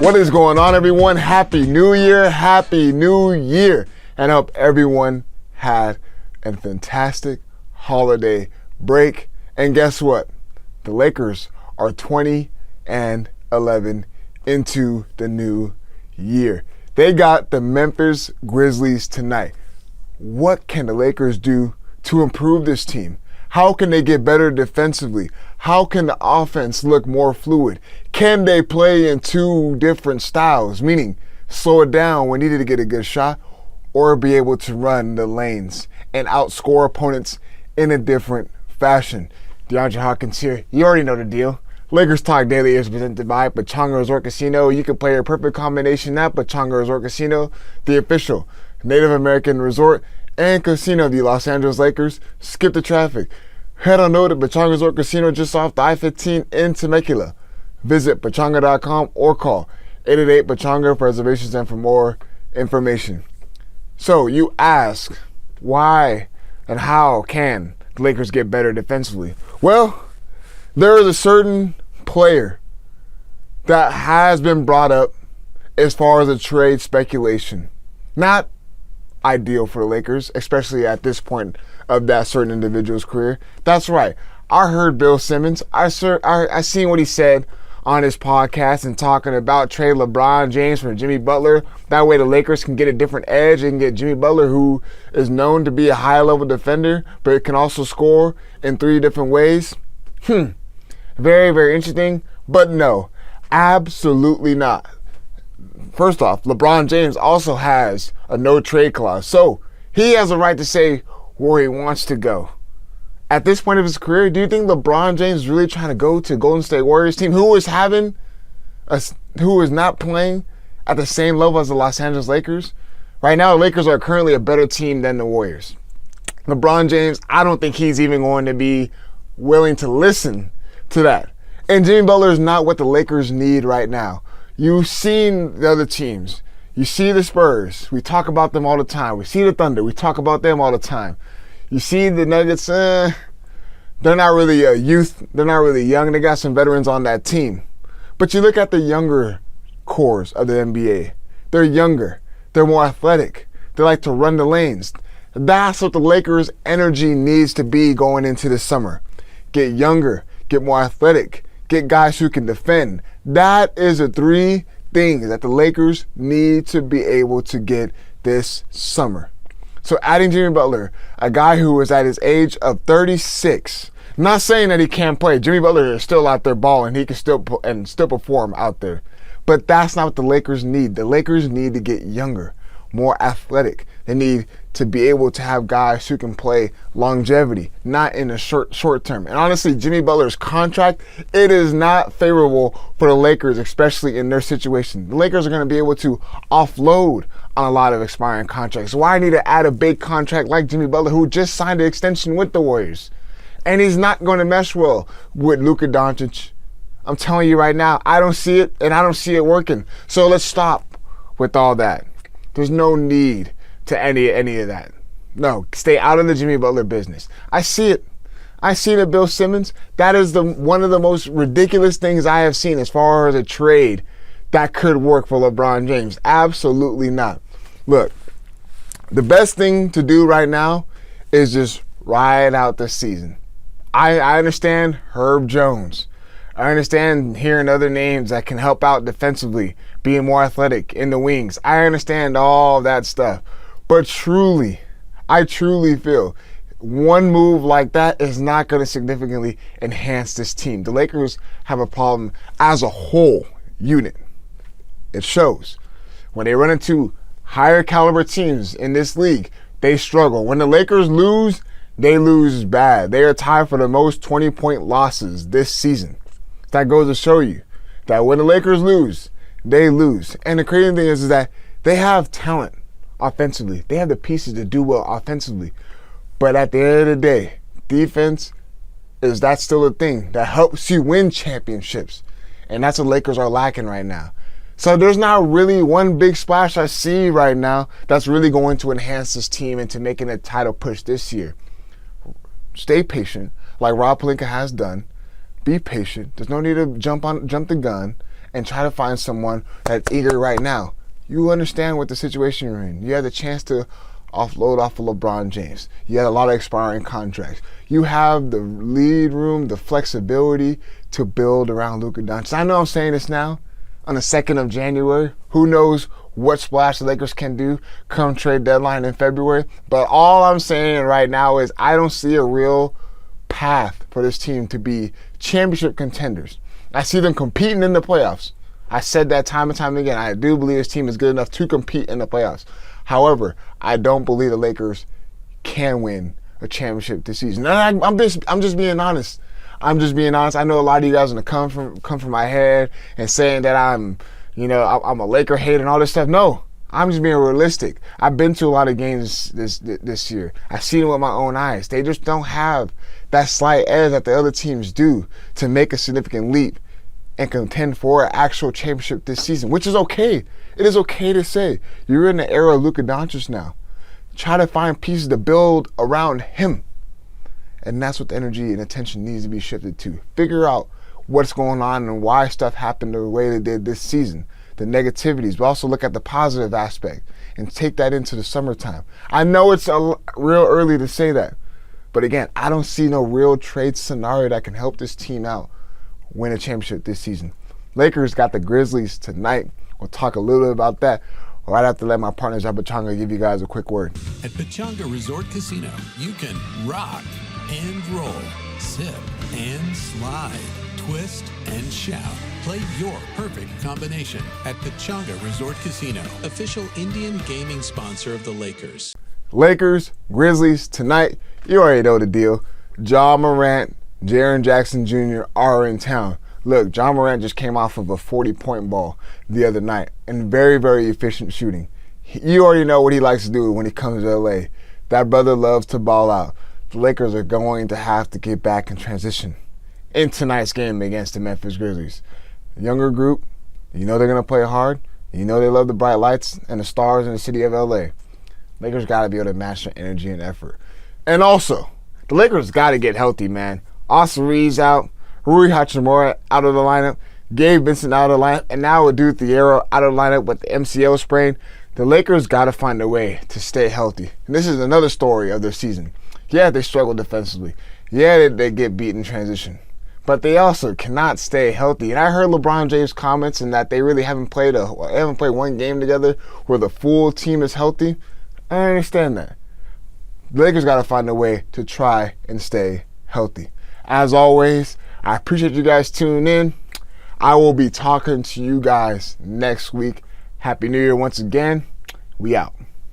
What is going on, everyone? Happy New Year. Happy New Year. And I hope everyone had a fantastic holiday break. And guess what? The Lakers are 20-11 into the new year. They got the Memphis Grizzlies tonight. What can the Lakers do to improve this team? How can they get better defensively? How can the offense look more fluid? Can they play in two different styles, meaning slow it down when needed to get a good shot, or be able to run the lanes and outscore opponents in a different fashion? Deondre Hawkins here. You already know the deal. Lakers Talk Daily is presented by Pechanga Resort Casino. You can play your perfect combination at Pechanga Resort Casino, the official Native American resort and casino of the Los Angeles Lakers. Skip the traffic. Head on over to Pechanga Resort Casino just off the I-15 in Temecula. Visit Pechanga.com or call 888-PECHANGA for reservations and for more information. So you ask, why and how can the Lakers get better defensively? Well, there is a certain player that has been brought up as far as a trade speculation. Not ideal for the Lakers, especially at this point of that certain individual's career. That's right. I heard Bill Simmons. I seen what he said on his podcast and talking about trade LeBron James for Jimmy Butler. That way the Lakers can get a different edge. They can get Jimmy Butler, who is known to be a high-level defender, but can also score in 3 different ways. Very, very interesting. But no, absolutely not. First off, LeBron James also has a no-trade clause, so he has a right to say where he wants to go. At this point of his career, do you think LeBron James is really trying to go to Golden State Warriors team, who is not playing at the same level as the Los Angeles Lakers? Right now, the Lakers are currently a better team than the Warriors. LeBron James, I don't think he's even going to be willing to listen to that. And Jimmy Butler is not what the Lakers need right now. You've seen the other teams. You see the Spurs. We talk about them all the time. We see the Thunder. We talk about them all the time. You see the Nuggets. They're not really a youth. They're not really young. They got some veterans on that team. But you look at the younger cores of the NBA. They're younger. They're more athletic. They like to run the lanes. That's what the Lakers' energy needs to be going into the summer. Get younger. Get more athletic. Get guys who can defend. That is the 3 things that the Lakers need to be able to get this summer. So adding Jimmy Butler, a guy who is at his age of 36, not saying that he can't play. Jimmy Butler is still out there balling. He can still perform out there. But that's not what the Lakers need. The Lakers need to get younger, more athletic. They need to be able to have guys who can play longevity, not in a short term. And honestly, Jimmy Butler's contract, it is not favorable for the Lakers, especially in their situation. The Lakers are going to be able to offload on a lot of expiring contracts. So why need to add a big contract like Jimmy Butler, who just signed an extension with the Warriors? And he's not going to mesh well with Luka Doncic. I'm telling you right now, I don't see it, and I don't see it working. So let's stop with all that. There's no need to any of that. No, stay out of the Jimmy Butler business. I see it. I see that Bill Simmons. That is one of the most ridiculous things I have seen as far as a trade that could work for LeBron James. Absolutely not. Look, the best thing to do right now is just ride out the season. I understand Herb Jones. I understand hearing other names that can help out defensively, being more athletic in the wings. I understand all that stuff. But I truly feel one move like that is not going to significantly enhance this team. The Lakers have a problem as a whole unit. It shows. When they run into higher caliber teams in this league, they struggle. When the Lakers lose, they lose bad. They are tied for the most 20-point losses this season. That goes to show you that when the Lakers lose, they lose. And the crazy thing is that they have talent offensively. They have the pieces to do well offensively. But at the end of the day, defense, that's still a thing that helps you win championships. And that's what Lakers are lacking right now. So there's not really one big splash I see right now that's really going to enhance this team into making a title push this year. Stay patient, like Rob Pelinka has done. Be patient. There's no need to jump the gun and try to find someone that's eager right now. You understand what the situation you're in. You had the chance to offload off of LeBron James. You had a lot of expiring contracts. You have the lead room, the flexibility to build around Luka Doncic. I know I'm saying this now on the 2nd of January. Who knows what splash the Lakers can do come trade deadline in February. But all I'm saying right now is I don't see a real path for this team to be championship contenders. I see them competing in the playoffs. I said that time and time again. I do believe this team is good enough to compete in the playoffs. However, I don't believe the Lakers can win a championship this season. And I'm just being honest. I'm just being honest. I know a lot of you guys are gonna come from my head and saying that I'm a Laker hater and all this stuff. No, I'm just being realistic. I've been to a lot of games this year. I've seen it with my own eyes. They just don't have that slight edge that the other teams do to make a significant leap and contend for an actual championship this season, which is okay. It is okay to say you're in the era of Luka Doncic now. Try to find pieces to build around him. And that's what the energy and attention needs to be shifted to. Figure out what's going on and why stuff happened the way it did this season. The negativities, but also look at the positive aspect and take that into the summertime. I know it's real early to say that, but again, I don't see no real trade scenario that can help this team out win a championship this season. Lakers got the Grizzlies tonight. We'll talk a little bit about that right after let my partners at Pechanga give you guys a quick word. At Pechanga Resort Casino, you can rock and roll, sip and slide, twist and shout. Play your perfect combination at Pechanga Resort Casino, official Indian gaming sponsor of the Lakers. Lakers, Grizzlies tonight. You already know the deal. Ja Morant, Jaren Jackson Jr. are in town. Look, Ja Morant just came off of a 40-point ball the other night and very, very efficient shooting. You already know what he likes to do when he comes to LA. That brother loves to ball out. The Lakers are going to have to get back in transition in tonight's game against the Memphis Grizzlies. Younger group, you know they're going to play hard. You know they love the bright lights and the stars in the city of LA. Lakers got to be able to match their energy and effort. And also, the Lakers got to get healthy, man. Austin Reeves out, Rui Hachimura out of the lineup, Gabe Vincent out of the lineup, and now Adou Thiero out of the lineup with the MCL sprain. The Lakers got to find a way to stay healthy. And this is another story of their season. Yeah, they struggle defensively. Yeah, they get beat in transition. But they also cannot stay healthy. And I heard LeBron James' comments in that they really haven't played one game together where the full team is healthy. I understand that. The Lakers got to find a way to try and stay healthy. As always, I appreciate you guys tuning in. I will be talking to you guys next week. Happy New Year once again. We out.